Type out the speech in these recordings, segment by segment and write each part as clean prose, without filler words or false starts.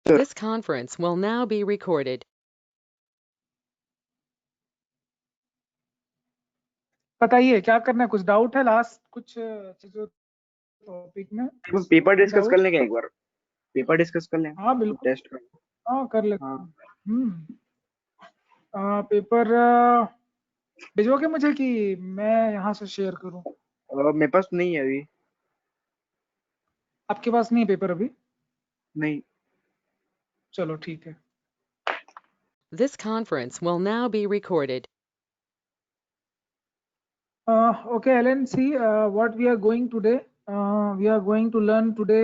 This conference will now be recorded. बताइए क्या करना है, कुछ डाउट है लास्ट कुछ चीजों टॉपिक में? Paper discuss Doubt? कर लेंगे एक बार, पेपर डिस्कस कर लें। हाँ बिल्कुल, टेस्ट कर। हाँ कर लेते हाँ। हैं। पेपर भिजोगे मुझे कि मैं यहाँ से शेयर करूँ? मेरे पास नहीं है अभी। आपके पास नहीं है पेपर अभी? नहीं। चलो ठीक है। This conference will now be recorded. Okay, Ellen, see what we are going today. We are going to learn today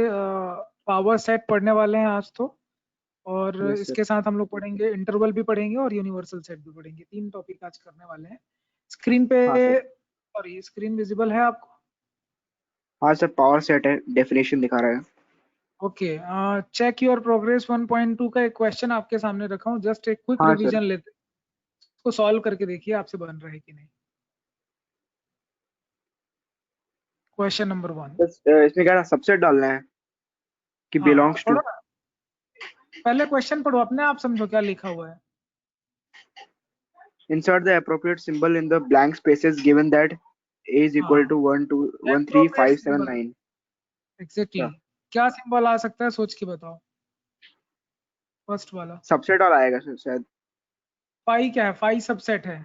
power set पढ़ने वाले हैं आज तो, और Yes, sir. इसके साथ हम लोग पढ़ेंगे इंटरवल भी पढ़ेंगे और यूनिवर्सल सेट भी पढ़ेंगे। 3 टॉपिक आज करने वाले हैं। स्क्रीन पे हाँ सर। और ये स्क्रीन विजिबल है आपको? हाँ सर, पावर सेट है, डेफिनेशन दिखा रहा है। ओके, चेक योर प्रोग्रेस 1.2 का एक क्वेश्चन आपके सामने रखा हूँ, जस्ट एक क्विक हाँ रिवीजन लेते हैं, इसको सॉल्व करके देखिए आपसे बन रहा है कि नहीं। Question number 1। इसमें क्या सबसेट डालना है कि बिलोंग्स टू? पढ़ो ना, पहले क्वेश्चन पढ़ो, अपने आप समझो क्या लिखा हुआ है। Insert the appropriate symbol in the blank spaces given that a is equal to 1 2 1 3 5 7 9। Exactly क्या सिंबल आ सकता है, सोच के बताओ। फर्स्ट वाला सबसेट वाला आएगा सर शायद। पाई क्या है? पाई सबसेट है,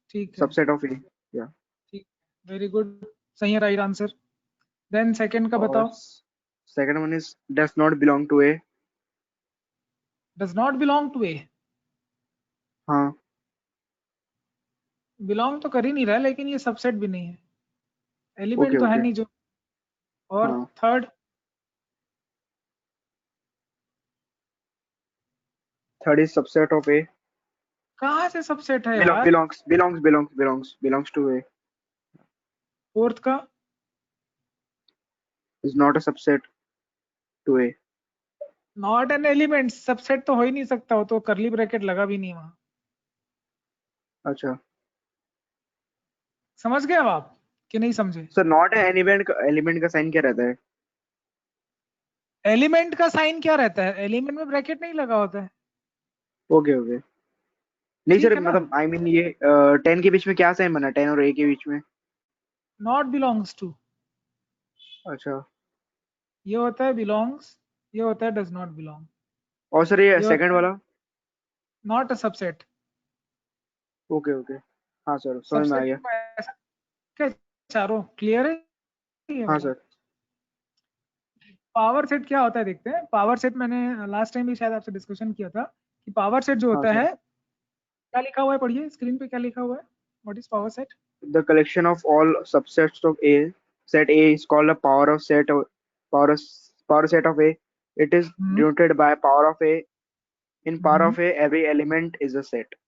ठीक है, सबसेट ऑफ ए। या ठीक, वेरी गुड, सही है, राइट आंसर। देन सेकंड का बताओ। Second one is does not belong to A. Does not belong to A, हाँ। बिलोंग तो कर ही नहीं रहा है, लेकिन ये सबसेट भी नहीं है, एलिमेंट ओके तो है ओके। नहीं जो। और हाँ। Third third is subset of A. कहाँ से सबसेट है यार? belongs to a फोर्थ का is not a subset to a। Not an element, subset तो हो ही नहीं सकता, वो तो करली ब्रैकेट लगा भी नहीं वहां। अच्छा समझ गए अब आप कि नहीं समझे? सर, नॉट है एलिमेंट का साइन क्या रहता है? एलिमेंट का साइन क्या रहता है? एलिमेंट में ब्रैकेट नहीं लगा होता है। Okay okay. नहीं ठीक सर, है ना? मतलब आई मीन ये 10 के बीच में क्या साइन बना, 10 और a के बीच में? नॉट बिलोंग्स टू, अच्छा। ये होता है बिलोंग्स, ये होता है डज नॉट बिलोंग, और सर ये ये सेकंड वाला? Not a subset. Okay okay. हाँ सर, समझ में आ गया। सबसेट चारों क्लियर है ये हाँ वाला? सर। पावर सेट क्या होता है देखते हैं। पावर सेट मैंने लास्ट टाइम भी शायद आपसे डिस्कशन किया था कि पावर सेट जो हाँ होता सर। है, क्या लिखा हुआ है, पढ़िए स्क्रीन पे क्या लिखा हुआ है। What is power set? The collection of all subsets of A, set A is called a power power set of A. It is denoted by power of A. In power of A, every element is a set.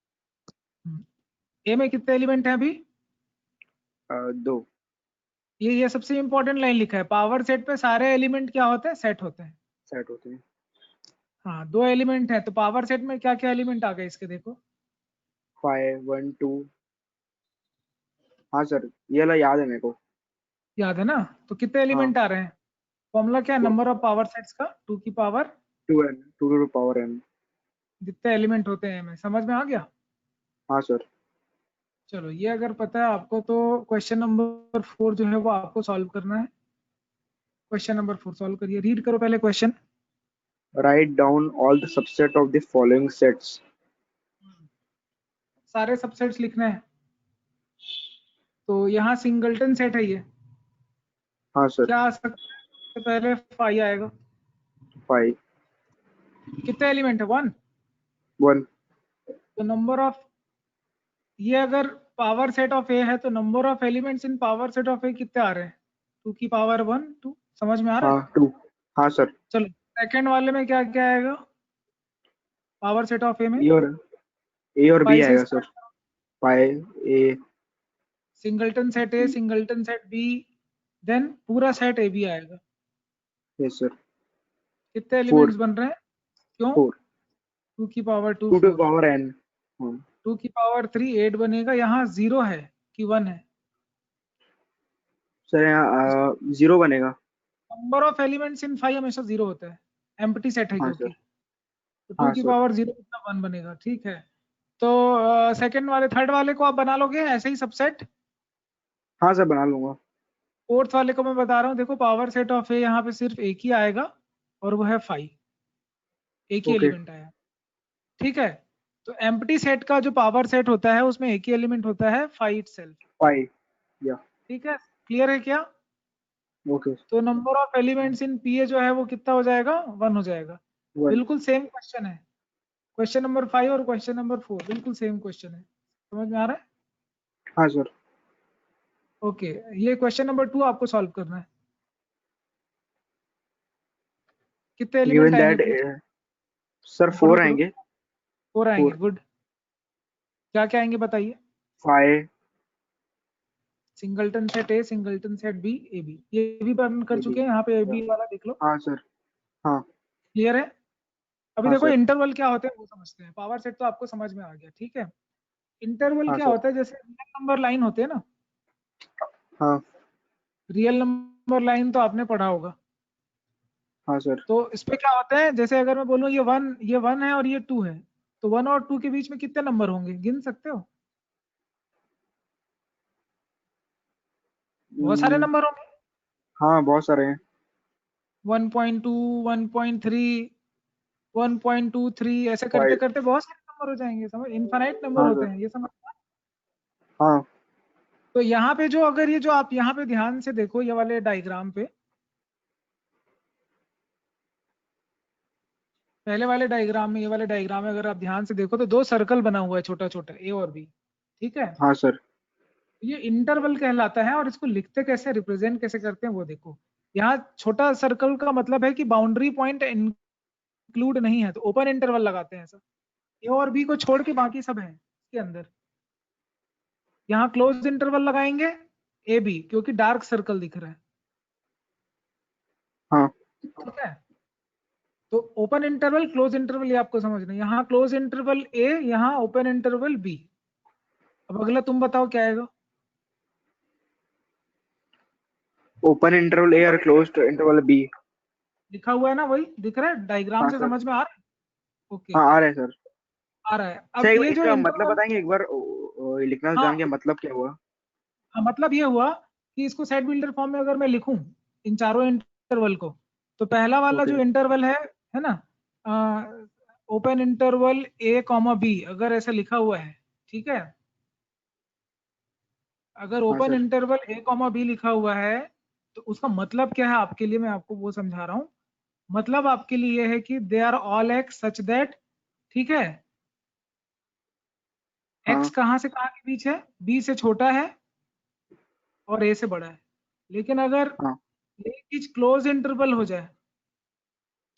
ए में कितने element हैं अभी? 2। ये सबसे important line लिखा है, power set पे सारे एलिमेंट क्या होते हैं? सेट होते हैं। सेट होते हैं। हाँ, 2 एलिमेंट है, तो पावर सेट में क्या क्या एलिमेंट आ गए इसके देखो। 5 1 2। हाँ सर, ये वाला याद है मेरे को। याद है ना? तो कितने एलिमेंट आ रहे हैं? फॉर्मूला क्या है? नंबर ऑफ पावर सेट्स का 2 की power 2n, 2 to the power n। जितने एलिमेंट होते हैं में, समझ में आ गया? हाँ सर। चलो, ये अगर पता है आपको तो क्वेश्चन नंबर 4 जो है वो आपको सॉल्व करना है। क्वेश्चन नंबर 4 सॉल्व करिए, रीड करो पहले question. Write down all the subset of the following sets। सारे सबसेट्स लिखने हैं, तो यहाँ सिंगलटन सेट है ये। हाँ सर। क्या आ सकता है? पहले 5 आएगा। 5 कितने एलिमेंट है? 1। 1। तो नंबर ऑफ, ये अगर पावर सेट ऑफ ए है तो number of elements in power set of A कितने आ रहे हैं? 2 की पावर 1 2। समझ में आ रहा है? हाँ 2। हाँ सर। चलो सेकंड वाले में क्या क्या आएगा पावर सेट ऑफ ए में? ए और बी 5 से आएगा sir. 5 A। Singleton set A, singleton set B, then पूरा सेट ए बी आएगा। Yes sir. कितने एलिमेंट्स बन रहे हैं? क्यों? 4। 2 की power 2 2 to the 4, power n। 2 की पावर 3 8 बनेगा। यहाँ 0 है कि 1 है? सर यहाँ 0 बनेगा। नंबर ऑफ एलिमेंट्स इन 5 हमेशा 0 होता है, एम्प्टी सेट है हाँ क्योंकि। सर। तो 2 हाँ की सर। पावर 0 कितना 1 बनेगा, ठीक है। तो सेकंड वाले थर्ड वाले को आप बना लोगे ऐसे ही सबसेट। हाँ सर, बना लूंगा। फोर्थ वाले को मैं बता रहा हूँ, देखो पावर सेट ऑफ ए यहाँ पे सिर्फ एक ही आएगा और वो है 5, एक ही ओके। एलिमेंट आया, ठीक है। तो एम्प्टी सेट का जो पावर सेट होता है उसमें एक ही एलिमेंट होता है 5 इटसेल्फ, 5। या। ठीक है। क्लियर है क्या? ओके। तो number of elements in P A जो है वो कितना हो जाएगा, 1 हो जाएगा। 1। बिल्कुल सेम क्वेश्चन है, क्वेश्चन नंबर 5 और क्वेश्चन नंबर 4 बिल्कुल सेम क्वेश्चन है, समझ में आ रहा है? हाँ सर। ओके, ये क्वेश्चन नंबर 2 आपको सॉल्व करना है। कितने एलिमेंट गिवन आएंगे दैट पूछ, सर पढ़ो 4 पढ़ो। आएंगे। 4 आएंगे, 4। गुड। क्या क्या आएंगे बताइए। 5। Singleton set A, singleton set B, A B, ये भी बर्न कर ये भी। चुके हैं, यहाँ पे ए या। बी वाला देख लो। हाँ सर। हाँ। क्लियर है? अभी हाँ देखो सर। इंटरवल क्या होते हैं वो समझते हैं। पावर सेट तो आपको समझ में आ गया, ठीक है। इंटरवल हाँ क्या सर। होता है, जैसे रियल नंबर लाइन होते हैं ना, हाँ। रियल नंबर लाइन तो आपने पढ़ा होगा। हाँ सर। तो इस पे क्या होता है, जैसे अगर मैं बोलूँ ये वन है और ये 2 है, तो 1 और 2 के बीच में कितने नंबर होंगे, गिन सकते हो? बहुत सारे हम्म, नंबर होंगे। हाँ बहुत सारे हैं। 1.2, 1.3, 1.23, ऐसे करते 5। करते बहुत सारे नंबर हो जाएंगे, समझ, इनफाइनाइट नंबर हाँ होते सर। हैं, ये समझ। हाँ। तो यहाँ पे जो, अगर ये जो आप यहाँ पे ध्यान से देखो ये वाले डायग्राम पे, पहले वाले डायग्राम में, ये वाले डायग्राम में अगर आप ध्यान से देखो तो 2 सर्कल बना हुआ है छोटा छोटा, ए और बी, ठीक है। हाँ सर। ये इंटरवल कहलाता है, और इसको लिखते कैसे, रिप्रेजेंट कैसे करते हैं वो देखो। यहाँ छोटा सर्कल का मतलब है कि बाउंड्री पॉइंट इंक्लूड नहीं है, तो ओपन इंटरवल लगाते हैं ऐसा। ए और बी को छोड़ के बाकी सब है इसके अंदर। यहाँ क्लोज इंटरवल लगाएंगे ए बी, क्योंकि डार्क सर्कल दिख रहा है, हाँ। ठीक है। तो ओपन इंटरवल क्लोज इंटरवल ये आपको समझना है। यहाँ क्लोज इंटरवल ए, यहाँ ओपन इंटरवल बी। अब अगला तुम बताओ क्या आएगा। ओपन इंटरवल ए और क्लोज्ड इंटरवल बी। लिखा हुआ है ना, वही दिख रहा है, डायग्राम हाँ से सर। समझ में आ रहा है? ओके, हाँ आ रहे हैं सर। आ रहा है। अच्छा, अब ये जो इसका मतलब इंटरवल, बताएंगे एक बार, लिखना हाँ जान के मतलब क्या हुआ? हाँ, मतलब ये हुआ कि इसको सेट बिल्डर फॉर्म में अगर मैं लिखूं इन चारों इंटरवल को, तो पहला वाला ओके। जो इंटरवल है ना, ओपन इंटरवल ए कॉमा बी, अगर ऐसा लिखा हुआ है, ठीक है। अगर हाँ ओपन सर। इंटरवल ए कॉमा बी लिखा हुआ है, तो उसका मतलब क्या है आपके लिए, मैं आपको वो समझा रहा हूँ। मतलब आपके लिए ये है कि they are all x such that, ठीक है, एक्स हाँ। कहाँ से कहाँ के बीच है, बी से छोटा है और ए से बड़ा है। लेकिन अगर हाँ। ये चीज क्लोज इंटरवल हो जाए,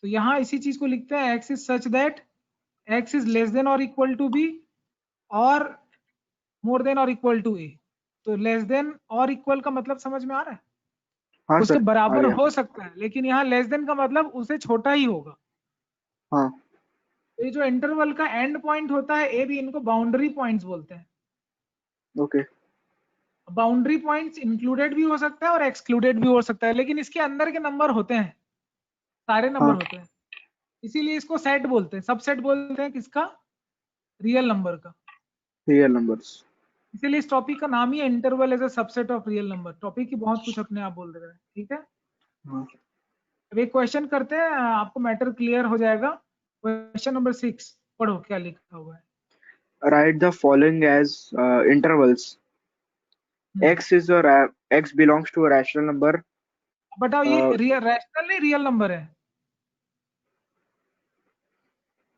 तो यहाँ इसी चीज को लिखते हैं x is such that x is less than और इक्वल टू बी, और मोर देन और इक्वल टू ए। तो लेस देन और इक्वल का मतलब समझ में आ रहा है? हाँ उसके सर, आ बराबर गया। हो सकता है, लेकिन यहाँ लेस देन का मतलब उसे छोटा ही होगा। हाँ। तो ये जो इंटरवल का एंड पॉइंट होता है ए बी, इनको बाउंड्री पॉइंट्स बोलते हैं। ओके। बाउंड्री पॉइंट्स इंक्लूडेड भी हो सकता है और एक्सक्लूडेड भी हो सकता है, लेकिन इसके अंदर के नंबर होते हैं, सारे नंबर हाँ। होते हैं। इसीलिए इसको सेट बोलते हैं, सबसेट बोलते हैं किसका, रियल नंबर का। Real numbers. इसीलिए इस टॉपिक का नाम ही है interval as a subset of real number. Topic ही बहुत कुछ अपने आप बोल रहे हैं, ठीक है। हाँ। अब एक क्वेश्चन करते हैं, आपको मैटर क्लियर हो जाएगा। क्वेश्चन नंबर 6 पढ़ो क्या लिखा हुआ है। Write the following as intervals. Hmm, x belongs to a rational number. बताओ ये uh, रियल रैशनल नहीं रियल नंबर है?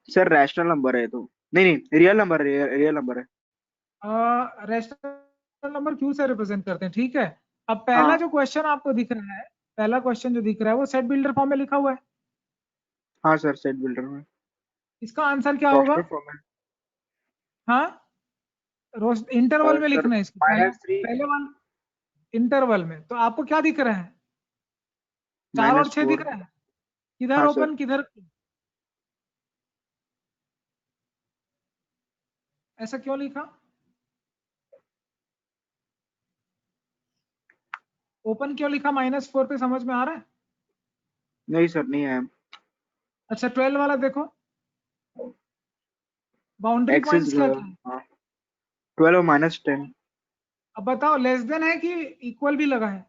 सर रैशनल नंबर है तो, नहीं नहीं, रियल नंबर, रियल नंबर है। रैशनल नंबर क्यू से रिप्रेजेंट करते हैं, ठीक है। अब पहला हाँ। जो क्वेश्चन आपको दिख रहा है, पहला क्वेश्चन जो दिख रहा है वो सेट बिल्डर फॉर्म में लिखा हुआ है। हाँ सर, सेट बिल्डर में। इसका आंसर क्या होगा? रोस्टर फॉर्म है। हाँ, इंटरवल में सर लिखना है इसको, पहले -3। पहले वाला इंटरवल में। तो आपको क्या दिख रहा है, 4 और 6 दिख -4। रहा है, किधर हाँ सर। ओपन किधर, ऐसा क्यों लिखा? ओपन क्यों लिखा -4 पे, समझ में आ रहा है? नहीं सर, नहीं है। अच्छा 12 वाला देखो, बाउंड्री x is पॉइंट्स क्या क्या है? हाँ 12 minus 10 अब बताओ लेस देन है कि इक्वल भी लगा है?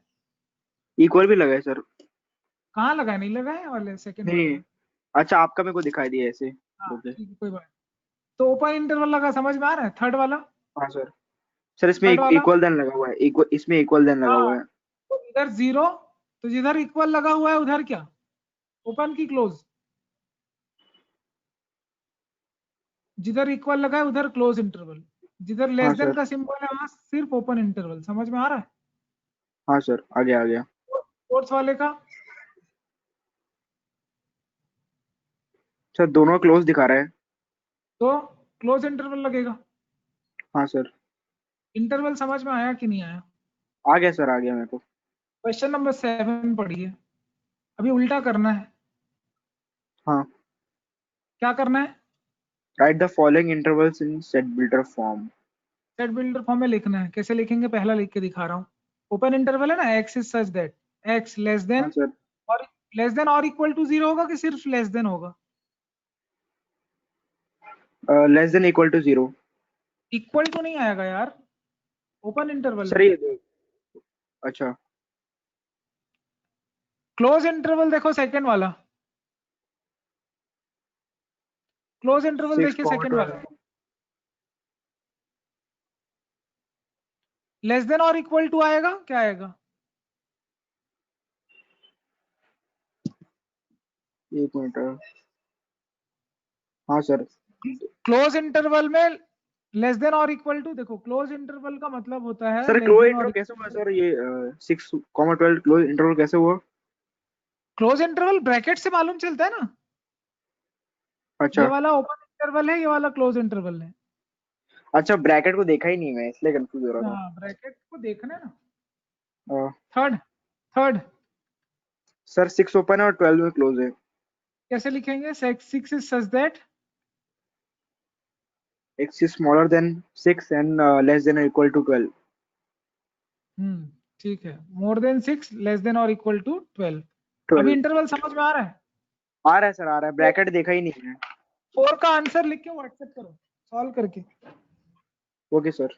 इक्वल भी लगा है सर। कहाँ लगा है? नहीं लगा है वाले सेकंड वाले नहीं में। अच्छा आपका मेरे को दिखाई दिया ऐसे। हाँ ओके ठीक है, कोई बात नहीं। तो ओपन इंटरवल लगा, समझ में आ रहा है? थर्ड वाला, हाँ सर। सर इसमें थर्ड वाला। इक्वल देन लगा हुआ है, इक्वल इसमें इक्वल देन लगा हाँ हुआ है। तो इधर 0, तो जिधर इक्वल लगा हुआ है उधर क्या, ओपन की क्लोज? जिधर इक्वल लगा है उधर क्लोज इंटरवल, जिधर लेस हाँ देन सर। का सिंबल है वहां सिर्फ ओपन इंटरवल। समझ में आ रहा है? हाँ सर आ गया। फोर्थ वाले का सर दोनों क्लोज दिखा रहा है। तो क्लोज इंटरवल लगेगा। हाँ सर इंटरवल समझ में आया कि नहीं आया? आ गया सर, आ गया मेरे को। क्वेश्चन नंबर 7 पढ़िए, अभी उल्टा करना है। हाँ क्या करना है? Write the following intervals in set builder form. Set builder form में लिखना है। कैसे लिखेंगे? पहला लिख के दिखा रहा हूँ। ओपन इंटरवल है ना, x is such that x less हाँ देन सर और इक्वल टू 0 होगा कि सिर्फ लेस देन होगा? Less than equal to 0। Equal to नहीं आएगा यार ओपन इंटरवल सर में। अच्छा क्लोज इंटरवल देखो सेकंड वाला, क्लोज इंटरवल देखिए सेकंड वाला। 6,12 लेस देन और इक्वल टू आएगा, क्या आएगा? एक मिनट। हाँ सर। क्लोज इंटरवल में लेस देन और इक्वल टू, देखो क्लोज इंटरवल का मतलब होता है sir less close than interval और कैसे हुआ सर, ये 6,12 क्लोज इंटरवल कैसे हुआ? क्लोज इंटरवल ब्रैकेट से मालूम चलता है ना। ये अच्छा वाला ओपन इंटरवल है, ये वाला क्लोज इंटरवल है। अच्छा ब्रैकेट को देखा ही नहीं मैं, इसलिए कंफ्यूज हो रहा था। हाँ ब्रैकेट को देखना है ना। अ, थर्ड, थर्ड सर 6 ओपन है और 12 में क्लोज है। कैसे लिखेंगे? 6 is such that x is smaller than 6 and less than or equal to 12। ठीक है, मोर देन 6 लेस देन और इक्वल टू 12। अभी 12 इंटरवल समझ में आ रहा है? आ रहा है सर, आ रहा है, ब्रैकेट देखा ही नहीं है। 4 का आंसर लिख के व्हाट्सएप करो सॉल्व करके। Okay sir.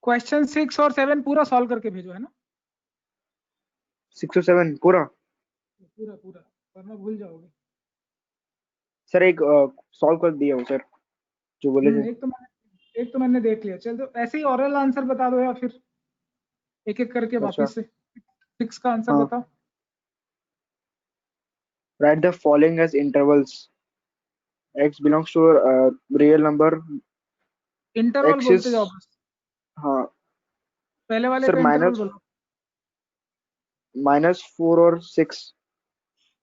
क्वेश्चन 6 और 7 पूरा सॉल्व करके भेजो, है ना? 6 और 7 पूरा। पूरा पूरा, वरना भूल जाओगे। सर एक सॉल्व कर दिया हूँ सर, जो बोले थे। एक तो मैंने देख लिया। चल तो ऐसे ही ऑरल आंसर बता दो या फिर एक एक करके अच्छा वापस से 6 का आंसर हाँ। बताओ। Write the following as intervals. x belongs to a real number। Interval x बोलते is जाओ बस, हाँ पहले वाले सर का इंटरवल बोलो। -4 और 6।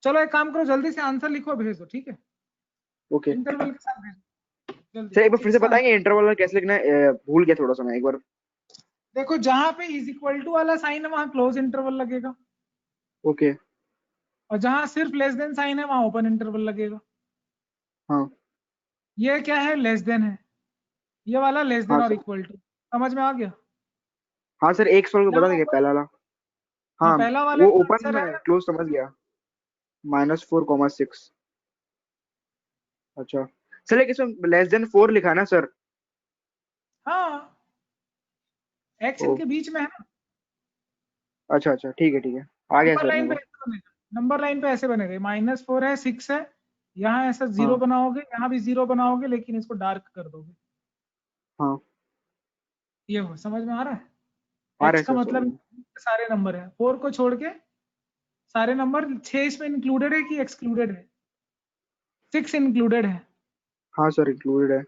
चलो एक काम करो, जल्दी से आंसर लिखो भेज दो, ठीक है? ओके इंटरवल के साथ भेजो जल्दी। सर एक बार फिर 6 से का बताएंगे आंसर इंटरवल कैसे लिखना है, भूल गया थोड़ा सा मैं एक बार। देखो, जहां पे इज इक्वल टू वाला साइन है वहां क्लोज इंटरवल लगेगा, ओके और जहां सिर्फ लेस देन साइन है वहां ओपन इंटरवल लगेगा। हाँ। ये क्या है? लेस देन है, ये वाला लेस देन हाँ और सर। Equal to. समझ में आ गया? हाँ सर एक सॉल्व बता यहाँ देंगे ओपन, पहला वाला। हाँ हाँ पहला वाले वो का ओपन आंसर में है। क्लोज समझ गया। -4, 6। अच्छा सर लेकिन इसमें <4 लिखा है ना सर? हाँ एक्स ओ इनके बीच में है ना। अच्छा अच्छा ठीक है आ गया नंबर सर लाइन मेरे पे को। ऐसे बनेगा, नंबर लाइन पे ऐसे बनेगा। -4 है, 6 है, यहाँ ऐसा 0 हाँ बनाओगे, यहाँ भी 0 बनाओगे, लेकिन इसको डार्क कर दोगे। हाँ ये हो, समझ में आ रहा है? आ रहा एक्स है का सर मतलब समझ। सारे नंबर है, 4 को छोड़ के सारे नंबर। 6 इसमें इंक्लूडेड है कि एक्सक्लूडेड है? 6 इंक्लूडेड है हाँ सर इंक्लूडेड है।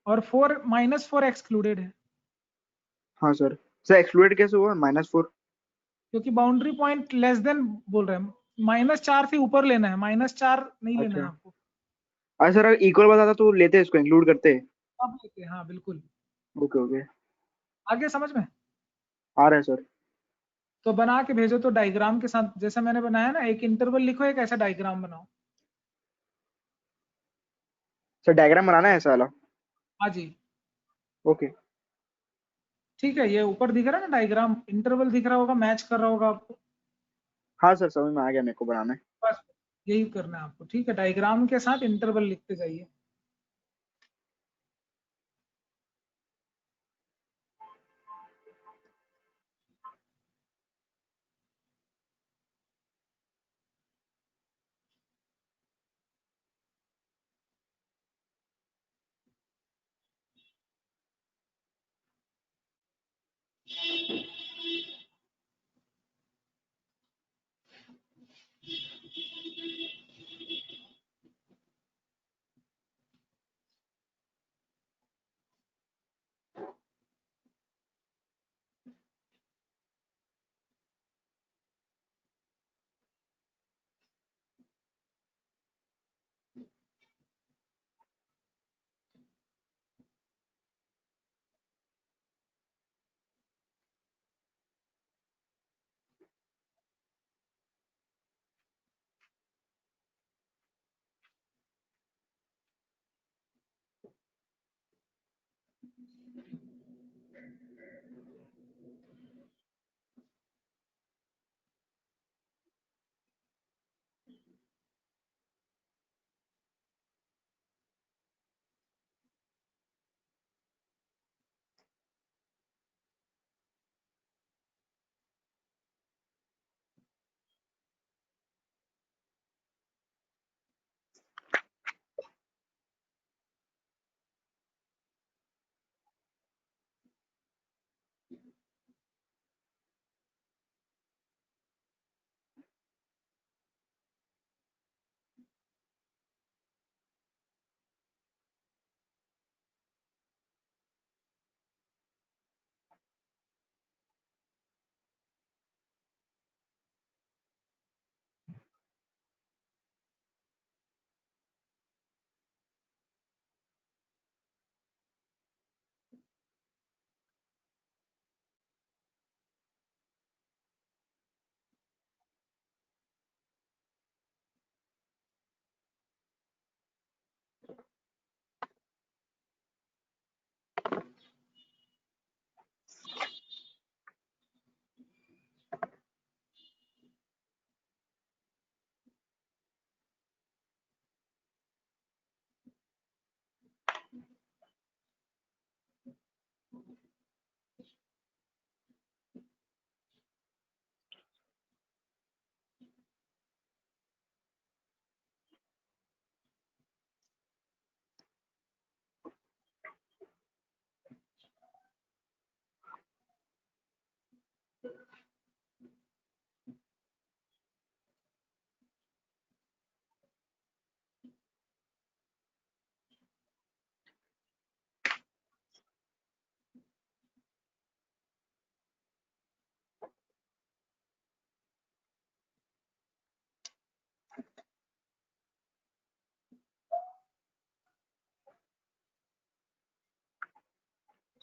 और 4 -4 एक्सक्लूडेड है, हाँ सर एक्सक्लूडेड कैसे हुआ -4? क्योंकि बाउंड्री पॉइंट लेस देन बोल रहे हैं। -4 से ऊपर लेना है, -4 नहीं लेना है अच्छा आपको। अच्छा सर, अगर इक्वल बताता तो लेते इसको इंक्लूड करते। अब लेते हैं, हाँ बिल्कुल। ओके ओके, आगे समझ में? आ रहा है सर। तो बना के भेजो तो डायग्राम के साथ, जैसा मैंने बनाया ना, एक इंटरवल लिखो, एक ऐसा डायग्राम बनाओ। सर डायग्राम बनाना है ऐसा वाला? हाँ जी, ओके। ठीक है। ये ऊपर दिख रहा है ना डायग्राम, इंटरवल दिख रहा होगा, मैच कर रहा होगा आपको। हाँ सर समझ में आ गया मेरे को बनाना है। बस यही करना है आपको, ठीक है। डायग्राम के साथ इंटरवल लिखते जाइए।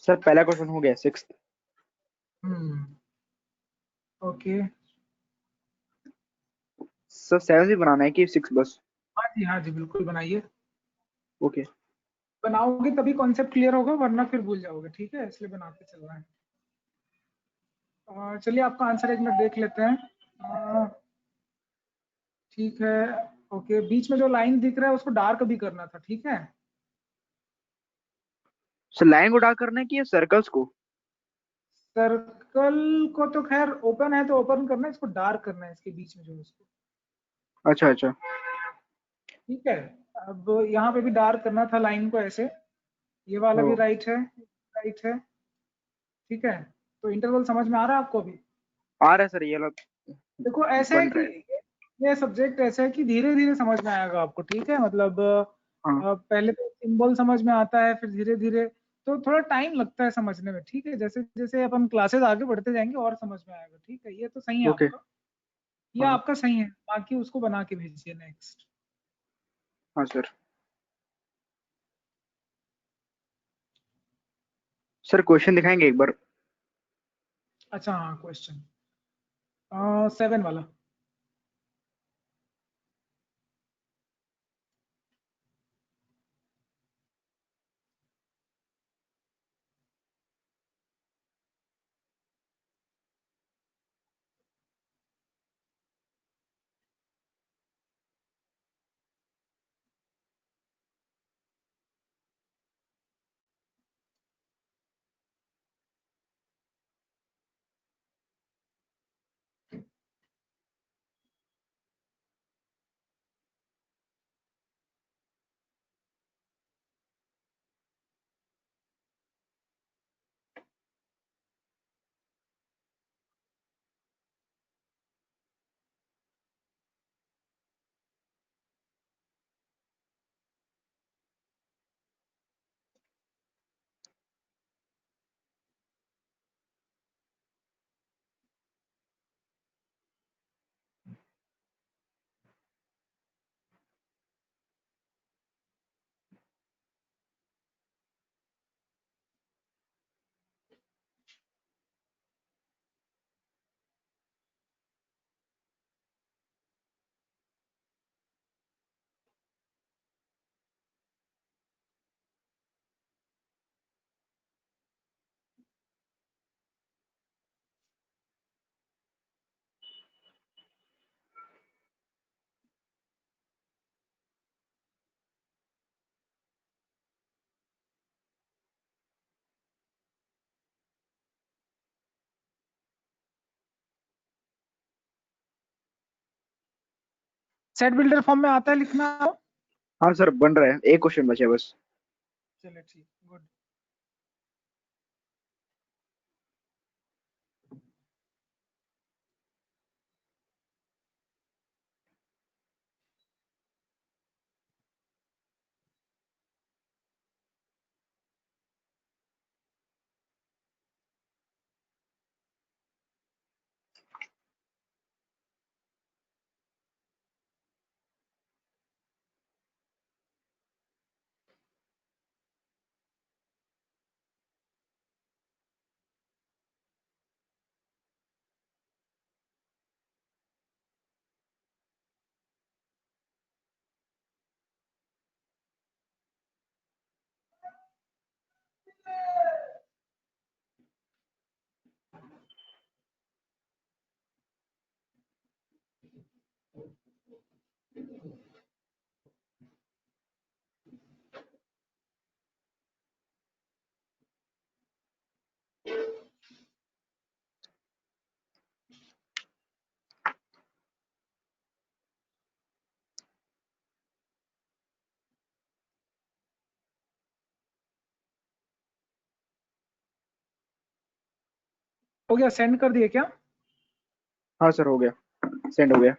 सर पहला क्वेश्चन हो गया 6। ओके। सर 7 भी बनाना है कि 6 बस? हाँ जी, हाँ जी, बिल्कुल बनाइए। ओके। बनाओगे तभी कॉन्सेप्ट क्लियर होगा, वरना फिर भूल जाओगे, ठीक है, इसलिए बनाते चल रहा है। चलिए आपका आंसर एक मिनट देख लेते हैं। ठीक है। ओके, बीच में जो लाइन दिख रहा है उसको डार्क भी करना था, ठीक है। सर लाइन को डार्क करना है कि सर्कल्स को? सर्कल को तो खैर ओपन है तो ओपन करना है, इसको डार्क करना है, इसके बीच में जो है उसको। अच्छा अच्छा। ठीक है। अब यहाँ पे भी डार्क करना था लाइन को ऐसे। ये वाला ओ भी राइट है, राइट है। ठीक है। तो इंटरवल समझ में आ रहा है आपको अभी? आ रहा है सर, ये वाला देखो ऐसा है बन कि रहा है। ये सब्जेक्ट ऐसा है कि धीरे धीरे समझ में आएगा आपको, ठीक है, मतलब हाँ पहले तो सिंबल समझ में आता है, फिर धीरे धीरे तो थोड़ा टाइम लगता है समझने में, ठीक है, जैसे जैसे अपन क्लासेस आगे बढ़ते जाएंगे और समझ में आएगा, ठीक है, ये तो सही है ओके। आपका, ये हाँ आपका सही है, बाकी उसको बना के भेजिए नेक्स्ट। हाँ सर। सर क्वेश्चन दिखाएंगे एक बार? अच्छा हाँ, क्वेश्चन 7 वाला। सेट बिल्डर फॉर्म में आता है लिखना? हाँ सर बन रहा है, एक क्वेश्चन बचा है बस। चलिए ठीक, गुड। हो गया, सेंड कर दिए क्या? हाँ सर हो गया, सेंड हो गया।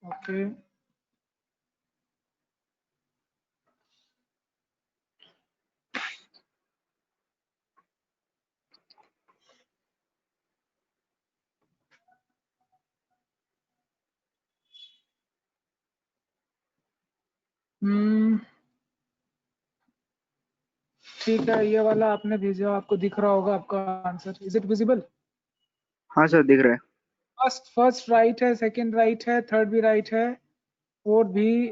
ओके। हम्म, ठीक है, ये वाला आपने भेजा, आपको दिख रहा होगा आपका आंसर, इज इट विजिबल? हाँ सर दिख रहा है। फर्स्ट फर्स्ट राइट है, सेकंड राइट है, थर्ड भी राइट है, फोर्थ भी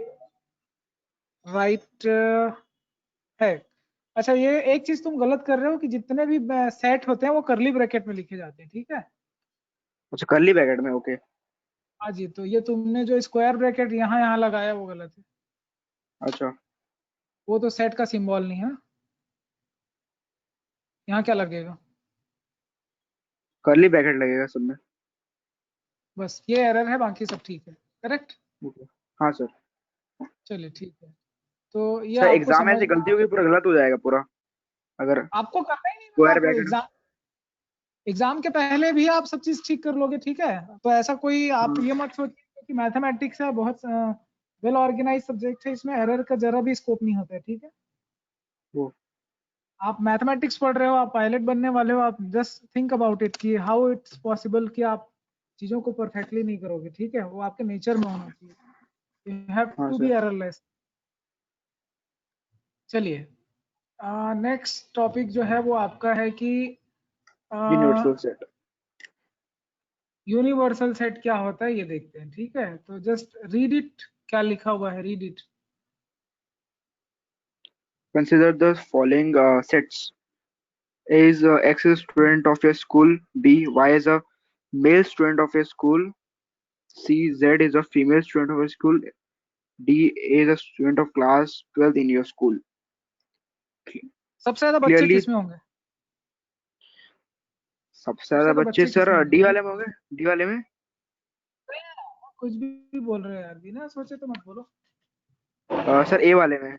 राइट है। अच्छा, ये एक चीज तुम गलत कर रहे हो कि जितने भी सेट होते हैं वो करली ब्रैकेट में लिखे जाते हैं, ठीक है। अच्छा कर्ली ब्रैकेट में, ओके। हाँ जी, तो ये तुमने जो स्क्वायर ब्रैकेट यहाँ यहाँ लगाया वो गलत है, अच्छा वो तो सेट का सिंबल नहीं है। यहाँ क्या लगेगा? कर्ली ब्रैकेट लगेगा सब में। बस ये एरर है, बाकी सब ठीक है, करेक्ट। ओके। हाँ सर। चलिए ठीक है, तो ये सर आपको एग्जाम में समझ ऐसी में गलती होगी पूरा गलत हो जाएगा पूरा, अगर आपको करना ही नहीं, मतलब स्क्वायर आपको ब्रैकेट। एग्जाम एग्जाम के पहले भी आप सब चीज ठीक कर लोगे, ठीक है। तो ऐसा कोई आप ये मत सोचिए कि मैथमेटिक्स है बहुत वेल ऑर्गेनाइज सब्जेक्ट है, इसमें एरर का जरा भी स्कोप नहीं होता है, ठीक है। वो आप मैथमेटिक्स पढ़ रहे हो, आप पायलट बनने वाले हो, आप जस्ट थिंक अबाउट इट कि हाउ इट्स पॉसिबल कि आप चीजों को परफेक्टली नहीं करोगे, ठीक है। वो आपके नेचर में होना चाहिए, यू हैव हाँ टू बी सर। एररलेस। चलिए नेक्स्ट टॉपिक जो है वो आपका है कि यूनिवर्सल सेट। यूनिवर्सल सेट क्या होता है ये देखते हैं, ठीक है। तो जस्ट रीड इट, क्या लिखा हुआ है, read it. Consider the following sets. A is X is student of your school. B, Y is a male student of your school. C, Z is a female student of your school. D, A is a student of class 12th in your school. सबसे ज्यादा बच्चे Clearly, किसमें होंगे? सबसे सबसे ज्यादा ज्यादा बच्चे बच्चे सर किसमें होंगे डी भाई? वाले में होंगे। डी वाले में कुछ भी बोल रहे हो यार, बिना सोचे तो मत बोलो। सर ए वाले में,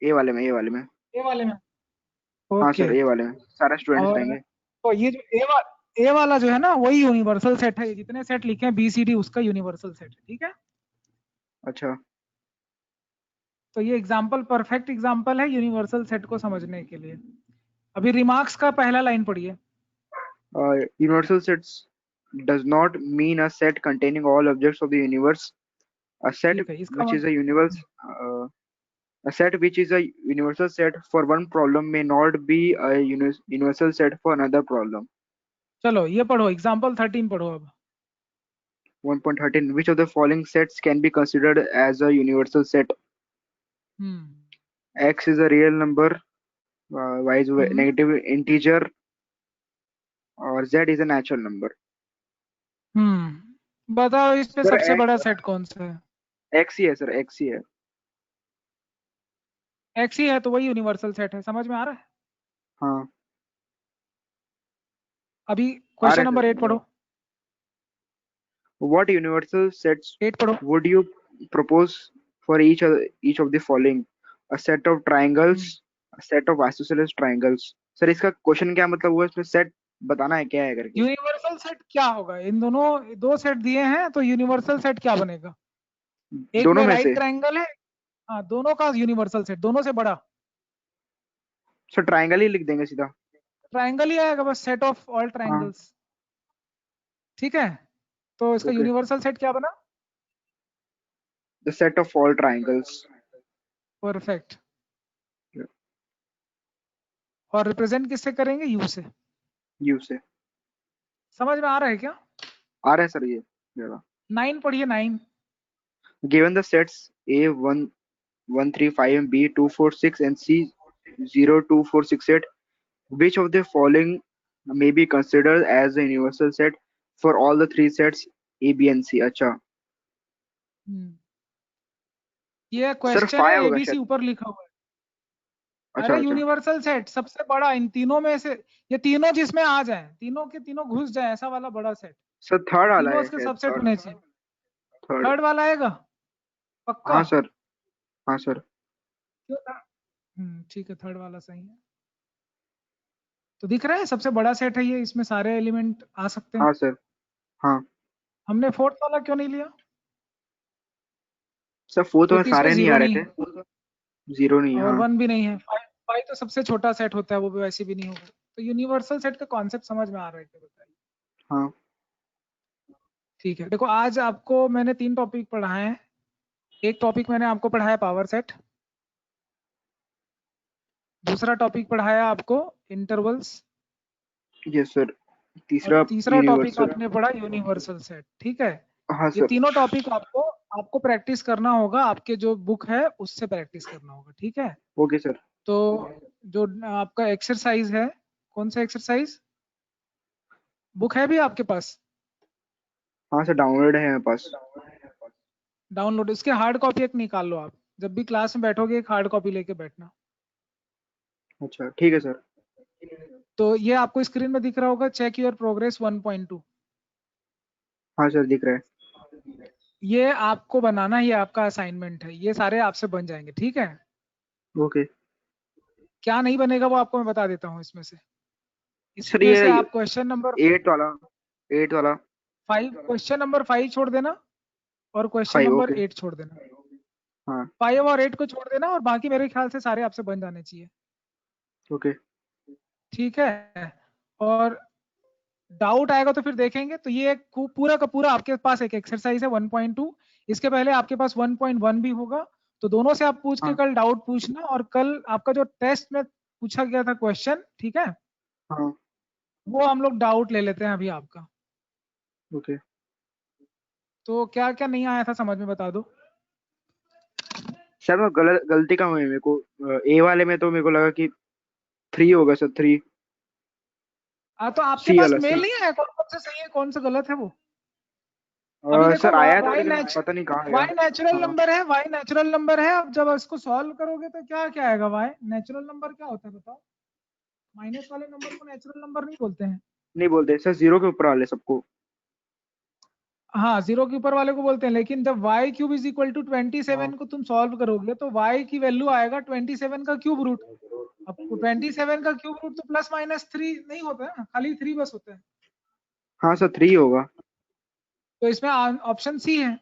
ए वाले में, ए वाले में। ए वाले में, हाँ ओके। सर, ए वाले में सारे स्टूडेंट्स और रहेंगे। तो ये जो ए वाला जो है ना, वही यूनिवर्सल सेट है। ये जितने सेट लिखे हैं बी सी डी, उसका यूनिवर्सल सेट है, ठीक है। अच्छा। तो ये एग्जाम्पल परफेक्ट एग्जाम्पल है यूनिवर्सल सेट को समझने के लिए। अभी रिमार्क्स का पहला लाइन पढ़िए। Universal sets does not mean a set containing all objects of the universe. A set ठीक है, इसका which is a universe, a set which is a universal set for one problem may not be a universal set for another problem. चलो ये पढ़ो, example 13 पढ़ो अब। 1.13. Which of the following sets can be considered as a universal set? X is a real number, Y is a negative integer, और Z is a natural number. बताओ इस पे sir सबसे बड़ा सेट कौन सा है? X ही है सर, X ही है। एक्स ही है तो वही यूनिवर्सल सेट है, समझ में आ रहा है? हाँ अभी आ क्वेश्चन रहा है नंबर सर। 8 पढ़ो। What universal sets 8 पढ़ो। would you propose for each of the following? A set of triangles, a set of isosceles triangles. Sir इसका क्वेश्चन क्या मतलब हुआ, इसमें सेट बताना है क्या है करके। यूनिवर्सल सेट क्या होगा? इन दोनों दो सेट दिए हैं तो यूनिवर्सल सेट क्या बनेगा? एक दोनों में में राइट से ट्रायंगल है, हाँ, दोनों का यूनिवर्सल सेट, दोनों से बड़ा सर ट्राइंगल ही लिख देंगे सीधा। ट्रायंगल ही आएगा बस, सेट ऑफ ऑल हाँ ट्रायंगल्स, ठीक है। तो इसका ओके। यूनिवर्सल सेट क्या बना? The set of all triangles. Perfect. और रिप्रेजेंट किससे करेंगे? यू से। यू से। समझ में आ रहा है क्या? आ रहा है सर ये मेरा। 9 पढ़िए, 9। Given the sets A 1 1 3 5 B 2 4 6 and C 0 2 4 6 8, which of the following may be considered as a universal set for all the three sets A, B and C? अच्छा ये सर क्वेश्चन है, 5 होगा एबीसी शायद। ऊपर लिखा हुआ है। अच्छा अरे अच्छा। यूनिवर्सल सेट सबसे बड़ा, इन तीनों में से ये तीनों जिसमें आ जाए, तीनों के तीनों घुस जाए, ऐसा वाला बड़ा सेट। सर थर्ड वाला तीनों है उसके शायद, सबसेट थर्ड। होने चाहिए। थर्ड। थर्ड वाला आएगा पक्का? हाँ सर, हाँ सर। क्यों था? ठीक है, थर्ड वाला सही है। तो दिख रहा है सबसे बड़ा सेट है ये, इसमें सारे एलिमेंट आ सकते हैं। हाँ सर। हाँ हमने फोर्थ वाला क्यों नहीं लिया? सर फोर्थ में क्योंकि इसमें सारे नहीं जीरो आ रहे नहीं थे। है जीरो नहीं, और हाँ। 1 भी नहीं है। 5 तो सबसे छोटा सेट होता है, वो भी वैसे भी नहीं होगा। तो यूनिवर्सल सेट का कॉन्सेप्ट समझ में आ रहा है क्या, बताइए? हाँ ठीक है, देखो आज आपको मैंने 3 टॉपिक पढ़ाए हैं। एक टॉपिक मैंने आपको पढ़ाया पावर सेट, दूसरा टॉपिक पढ़ाया आपको इंटरवल्स, यस सर। और तीसरा तीसरा टॉपिक यूनिवर्सल। आपने पढ़ा यूनिवर्सल सेट, ठीक है। हाँ ये सर। तीनों टॉपिक आपको प्रैक्टिस करना होगा, आपके जो बुक है उससे प्रैक्टिस करना होगा, ठीक है। Okay sir. तो जो आपका एक्सरसाइज है, कौन सा एक्सरसाइज? बुक है भी आपके पास? हाँ सर, डाउनलोड है मेरे पास। डाउनलोड, इसके हार्ड कॉपी एक निकाल लो आप, जब भी क्लास में बैठोगे एक हार्ड कॉपी लेके बैठना। अच्छा ठीक है सर। तो ये आपको स्क्रीन में दिख रहा होगा, चेक योर प्रोग्रेस 1.2। हाँ सर दिख रहा है। ये आपको बनाना, ये आपका असाइनमेंट है, ये सारे आपसे बन जाएंगे, ठीक है। ओके। क्या नहीं बनेगा वो आपको मैं बता देता हूँ इसमें से। सर इसमें ये से आप क्वेश्चन नंबर 8 वाला 5 छोड़ देना और क्वेश्चन 5 नंबर ओके 8 छोड़ देना। हाँ 5 और 8 को छोड़ देना और बाकी मेरे ख्याल से सारे आपसे बन जाने चाहिए। ओके ठीक है, और डाउट आएगा तो फिर देखेंगे। तो ये पूरा का पूरा आपके पास एक एक्सरसाइज है 1.2। इसके पहले आपके पास 1.1 भी होगा, तो दोनों से आप पूछ के हाँ कल डाउट पूछना। और कल आपका जो टेस्ट में पूछा गया था क्वेश्चन, ठीक है, हाँ वो हम लोग डाउट ले लेते हैं अभी आपका। ओके। तो क्या क्या नहीं आया था समझ में, बता दो। सर मैं गलती का हुई मेरे को। ए वाले में तो मेरे को लगा कि 3 होगा सर 3। तो आपके सी पास वाला मेल सी। नहीं आया कौन कौन से सही है कौन सा गलत है वो? अभी देखो सर आया था वाई लेकिन पता नहीं कहाँ गया। वाई नेचुरल हाँ नंबर है, वाई नेचुरल नंबर है। अब जब इसको सॉल्व करोगे तो क्या क्या आएगा? वाई नेचुरल नंबर क्या होता है बताओ? माइनस वाले नंबर को नेचुरल नंबर नहीं बोलते हैं। नहीं बोलते सर, 0 के ऊपर वाले सबको। हाँ, जीरो के ऊपर वाले को बोलते हैं, लेकिन जब Y cube is equal to 27 हाँ को तुम सॉल्व करोगे तो वाई की वैल्यू आएगा 27 का क्यूब रूट। अब 27 का क्यूब रूट तो +-3 नहीं होता है ना, खाली 3 बस होता है। हाँ सर 3 होगा। तो इसमें ऑप्शन सी है।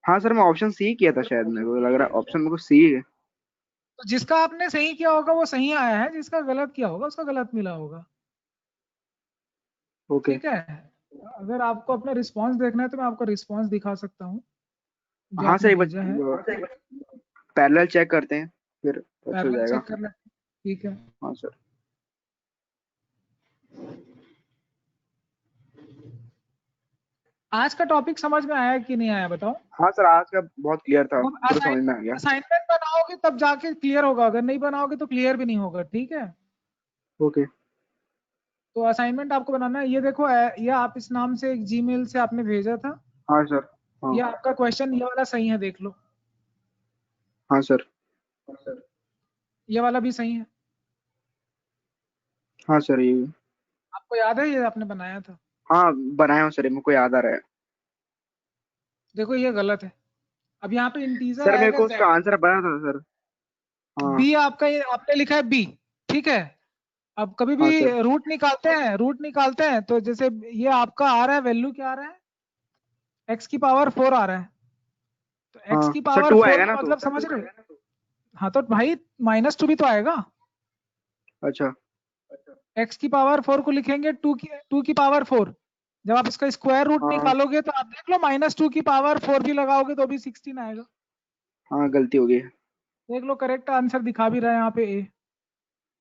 हाँ सर मैं ऑप्शन सी किया था, शायद मेरे को लग रहा है ऑप्शन मेरे को सी है। तो जिसका आपने सही किया होगा वो सही आया है, जिसका गलत किया होगा उसका गलत मिला होगा। ओके। ठीक है, अगर आपको अपना रिस्पांस देखना है तो मैं आपको रिस्पांस दिखा सकता हूँ जो हाँ सर आपने एक भेजा है। बार पैरेलल चेक करते हैं फिर अच्छा हो पैरेलल जाएगा। चेक कर लेते हैं। ठीक है, हाँ सर। आज का टॉपिक समझ में आया कि नहीं आया बताओ? हाँ सर आज का बहुत क्लियर था, अब पूरा समझ में आ गया। असाइनमेंट बनाओगे तब जाके क्लियर होगा, अगर नहीं बनाओगे तो क्लियर भी नहीं होगा। ठीक है, ओके। तो असाइनमेंट आपको बनाना है। ये देखो, ये आप इस नाम से एक जीमेल से आपने भेजा था। हाँ सर। हाँ ये आपका क्वेश्चन ये वाला सही है, देख लो। हाँ सर। ये वाला भी सही है। हाँ सर ये आपको याद है ये आपने बनाया था? हाँ बनाया हूँ सर, ये मेरे को याद आ रहा है। देखो ये गलत है। अब यहाँ पे इंटीजर सर मेरे आएगा को उसका z। आंसर पता था सर। हाँ बी आपका, ये आपने लिखा है बी। ठीक है, अब कभी हाँ भी सर। रूट निकालते हैं तो जैसे ये आपका आ रहा है, वैल्यू क्या आ रहा है? x की पावर 4 आ रहा है। तो x हाँ की सर पावर 2 4 आएगा ना का तो। मतलब समझ रहे हो? हाँ तो भाई -2 भी तो आएगा। अच्छा x की पावर 4 को लिखेंगे 2 की पावर 4। जब आप इसका स्क्वायर रूट हाँ। निकालोगे तो आप देख लो, -2 की पावर 4 भी लगाओगे तो भी 16 आएगा। हाँ गलती हो गई। देख लो, करेक्ट आंसर दिखा भी रहा है यहाँ पे ए।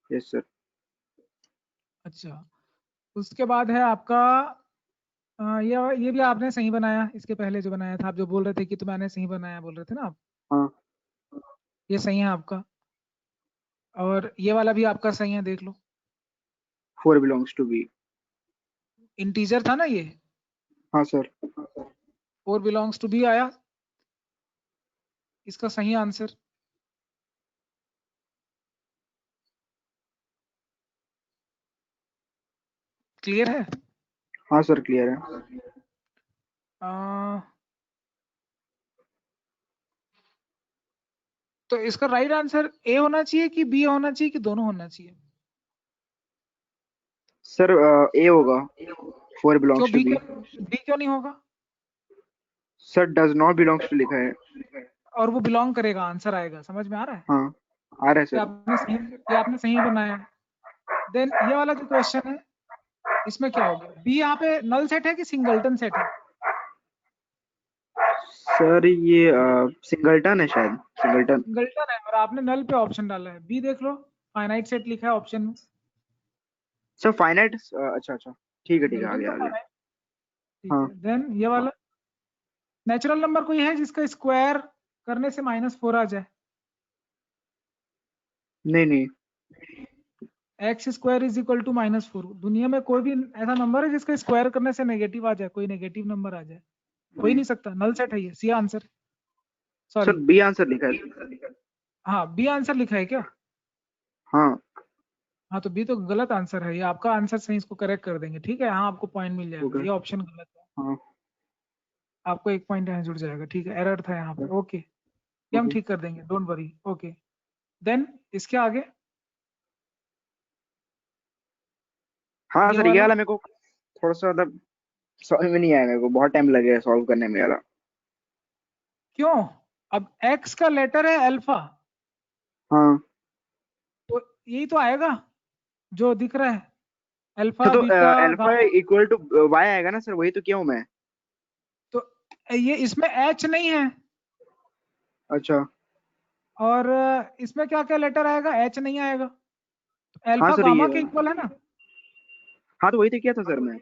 Yes sir. अच्छा, उसके बाद है आपका ये भी आपने सही बनाया। इसके पहले जो बनाया था, आप जो बोल रहे थे कि मैंने सही बनाया बोल रहे थे ना आप, हाँ ये सही है आपका। और ये वाला भी आपका सही है, देख लो। 4 बिलोंग्स टू बी। इंटीजर था ना ये, हाँ सर। 4 बिलोंग्स टू बी आया, इसका सही आंसर। क्लियर है? हाँ सर क्लियर है। आ, तो इसका राइट आंसर ए होना चाहिए कि बी होना चाहिए कि दोनों होना चाहिए? सर ए होगा, 4 क्यों बिलोंग्स टू बी बी। क्यों बी क्यों नहीं होगा? Sir does not belongs to लिखा है। और वो बिलोंग करेगा, आंसर आएगा। समझ में आ रहा है? हाँ आ रहा है ये सर। आपने सही बनाया। देन ये वाला जो क्वेश्चन है, इसमें क्या हो गया? बी यहाँ पे नल सेट है कि सिंगलटन सेट है? सर ये सिंगलटन है, शायद सिंगलटन। सिंगलटन है और आपने नल पे ऑप्शन डाला है। बी देख लो, फाइनाइट सेट लिखा है ऑप्शन में। सर फाइनाइट, अच्छा अच्छा ठीक है आ सिंगलटन गया तो आ गया। फाइनाइट। ठीक हाँ है, देन ये वाला नेचुरल नंबर कोई है जिसका स्क्वायर करने से -4 आ जाए? नहीं नहीं। X square is equal to -4। दुनिया में कोई भी ऐसा नंबर है जिसका स्क्वायर करने से नेगेटिव आ जाए, कोई नेगेटिव नंबर आ जाए? हो ही नहीं नहीं सकता, नल सेट है ये। C answer, sir sorry. B answer लिखा है। हाँ, बी आंसर लिखा है क्या? हाँ हाँ, तो बी तो गलत आंसर है। ये आपका आंसर सही, इसको करेक्ट कर देंगे। ठीक है, हाँ आपको पॉइंट मिल जाएगा। ओके। ये ऑप्शन गलत है, हाँ आपको 1 पॉइंट यहाँ जुड़ जाएगा। ठीक है, एरर था यहाँ पे। ओके, ये हम ओके। ठीक कर देंगे, डोंट वरी। ओके, देन इसके आगे? हाँ ये सर, ये वाला वाला मेरे को थोड़ा सा मतलब समझ में नहीं आया, मेरे को बहुत टाइम लगेगा सॉल्व करने में ये वाला। क्यों? अब x का लेटर है अल्फा, हाँ तो यही तो आएगा जो दिख रहा है, अच्छा, अल्फा तो beta alpha gamma. Equal to Y आएगा ना सर, वही तो किया हूँ मैं। तो ये इसमें h नहीं है, अच्छा और इसमें क्या क्या लेटर आएगा, h नहीं आएगा, तो हाँ अल्फा सर, गामा ये के इक्वल है ना। हाँ तो वही तो किया था सर मैं।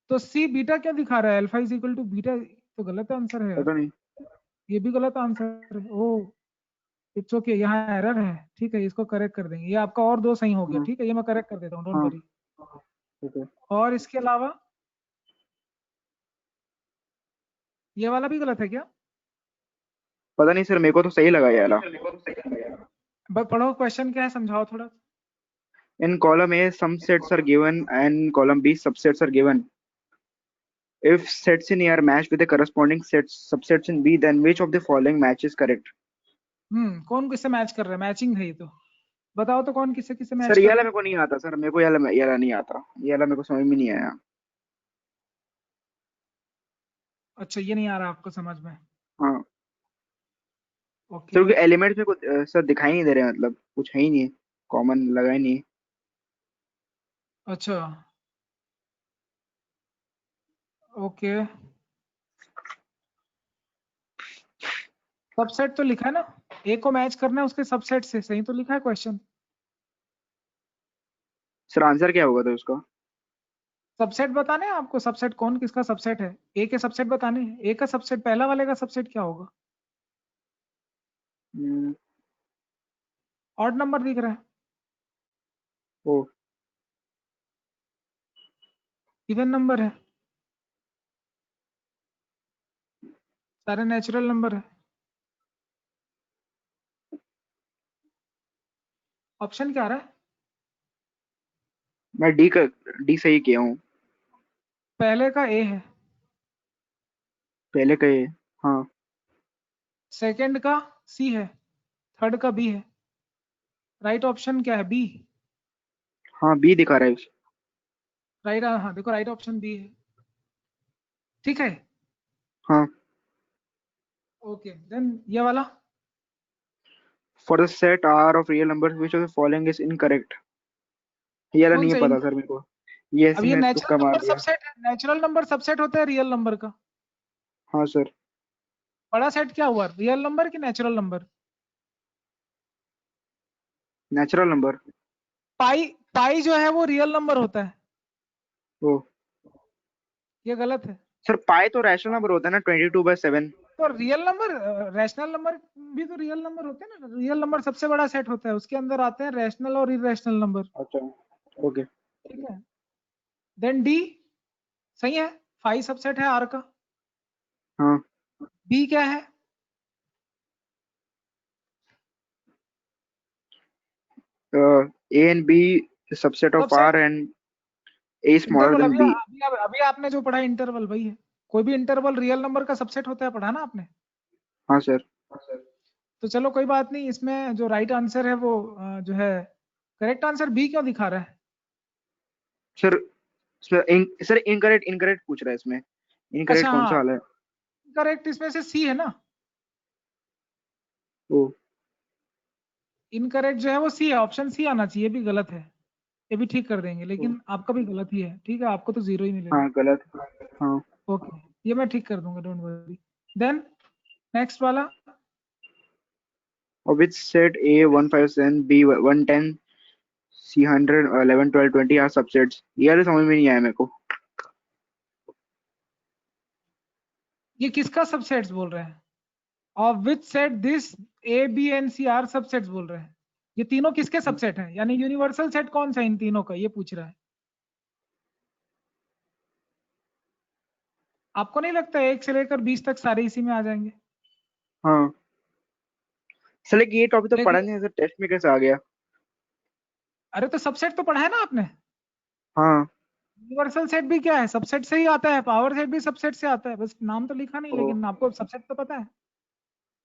तो c बीटा क्यों दिखा रहा है, alpha is equal to beta, तो गलत आंसर है यार, पता नहीं। ये भी गलत आंसर है। ओ इट्स ओके, यहाँ एरर है, ठीक है इसको करेक्ट कर देंगे, ये आपका और दो सही हो गया, हाँ ठीक है ये मैं करेक्ट कर देता हूँ, डोंट हाँ वरी। ठीक है। और इसके अलावा ये वाला भी गलत है क्या? पता नहीं सर, मेरे को तो सही लगा ये वाला। पढ़ो क्वेश्चन क्या है, समझाओ थोड़ा। In column A, some sets are given, and column B, subsets are given. If sets in A are matched with the corresponding sets subsets in B, then which of the following match is correct? कौन किससे match कर रहा है, matching है ये तो, बताओ तो कौन किससे किससे सर मैच ये कर वाला रहा मेरे है। को नहीं आता सर, मेरे को ये वाला नहीं आता, ये वाला मेरे को समझ में नहीं आया। अच्छा ये नहीं आ रहा आपको समझ में, हाँ सर, ओके। क्योंकि एलिमेंट्स में कुछ सर दिखाई नहीं दे रहे, मतलब कुछ है ही नहीं, कॉमन लगा ही नहीं। अच्छा ओके, सबसेट तो लिखा है ना, ए को मैच करना है उसके सबसेट से, सही तो लिखा है क्वेश्चन। सर आंसर क्या होगा तो उसका? सबसेट बताने हैं आपको, सबसेट कौन किसका सबसेट है, ए के सबसेट बताने हैं, ए का सबसेट पहला वाले का सबसेट क्या होगा, हम्म, ऑड नंबर दिख रहा है, ओ इवन नंबर है, सारे नेचुरल नंबर है, ऑप्शन क्या आ रहा है, मैं डी सही किया हूँ। पहले का ए है, पहले का ये, हाँ सेकंड का सी है, थर्ड का बी है, राइट ऑप्शन क्या है, बी। हाँ बी दिखा रहा है। राइट, हाँ देखो राइट ऑप्शन बी है, ठीक है। हाँ, ओके देन ये वाला, for the set R of real numbers, which of the following is incorrect? ये वाला कौन नहीं है सा पता सर मेरे को, ये अब ऐसे ये मैं नेचुरल तुक्का मार नंबर दिया। सबसेट है, नेचुरल नंबर सबसेट होता है रियल नंबर का, हाँ सर। बड़ा सेट क्या हुआ, रियल नंबर कि नेचुरल नंबर, नेचुरल नंबर। पाई, पाई जो है वो रियल नंबर होता है, ओ ये गलत है। सर, पाई तो रैशनल नंबर होता है ना, 22/7। तो रियल नंबर, रैशनल नंबर भी तो रियल नंबर होते हैं ना, रियल नंबर सबसे बड़ा सेट होता है, उसके अंदर आते हैं रैशनल और इरेशनल नंबर, अच्छा ओके। ठीक है। देन डी सही है, फाइव सबसेट है आर का। हाँ बी क्या है, A and B subset of subset R and a smaller interval, then अभी बी। अभी अभी आपने जो पढ़ा इंटरवल वही है, कोई भी इंटरवल रियल नंबर का सबसेट होता है, पढ़ा ना आपने। हाँ सर। तो चलो कोई बात नहीं, इसमें जो राइट आंसर है वो जो है, करेक्ट आंसर बी क्यों दिखा रहा है, सर सर इनकरेक्ट इनकरेक्ट पूछ रहा है इसमें, इनकरेक्ट अच्छा कौन हाँ, सा वाला है? करेक्ट इसमें से सी है ना, ओ इनकरेक्ट जो है वो सी है, ऑप्शन सी आना चाहिए, ये भी गलत है, ये भी ठीक कर देंगे, ओ, लेकिन आपका भी गलत ही है, ठीक है आपको तो जीरो ही मिलेगा। हाँ गलत। हाँ ओके ये मैं ठीक कर दूंगा, डोंट वरी। देन नेक्स्ट वाला, और which set A 157 B 110 C 100 11 12 20 are subsets? ये वाला समझ में नहीं आया मेरे को। ये किसका सबसेट्स बोल रहे हैं, of which set this A B and C are subsets बोल रहे हैं, ये तीनों किसके सबसेट हैं, यानी यूनिवर्सल सेट कौन सा है इन तीनों का, ये पूछ रहा है। आपको नहीं लगता एक से लेकर 20 तक सारे इसी में आ जाएंगे, हाँ सर, लेकिन ये टॉपिक तो लेकिन पढ़ा नहीं है सर, टेस्ट में कैसे आ गया? अरे तो सबसेट तो पढ़ा है ना आपने, हाँ यूनिवर्सल सेट भी क्या है, सबसेट से ही आता है, पावर सेट भी सबसेट से आता है, बस नाम तो लिखा नहीं, ओ लेकिन आपको सबसेट तो पता है,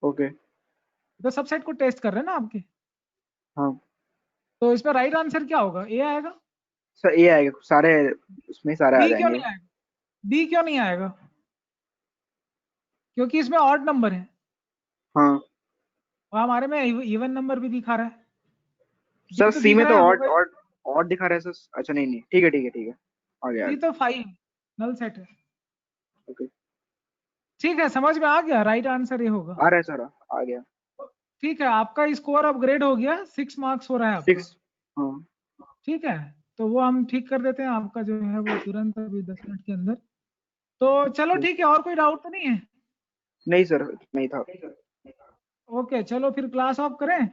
ओके। तो सबसेट को टेस्ट कर रहे हैं ना आपके। हाँ तो इसमें राइट आंसर क्या होगा, ए आएगा। सर ए आएगा, सारे उसमें सारे आ बी क्यों जाएंगे। नहीं आएगा? बी क्यों नहीं आएगा? क्योंकि इसमें ऑड नंबर है हाँ और हमारे में इवन नंबर भी दिखा रहा है। सर, बी तो सी दिख में रहा तो है, हो ऑड गई। ऑड ऑड दिखा रहा है सर। अच्छा नहीं नहीं, ठीक है ठीक है ठीक है, आ गया सी तो 5 नल सेट है। ओके। ठीक है, समझ में आ गया, राइट आंसर ये होगा। आ रहा है सर, आ गया। ठीक है, आपका स्कोर अपग्रेड हो गया, 6 मार्क्स हो रहा है आपका। 6। हाँ ठीक है, तो वो हम ठीक कर देते हैं आपका जो है वो तुरंत, अभी 10 मिनट के अंदर। तो चलो ठीक है, और कोई डाउट तो नहीं है? नहीं सर, नहीं था। ओके, चलो फिर क्लास ऑफ करें।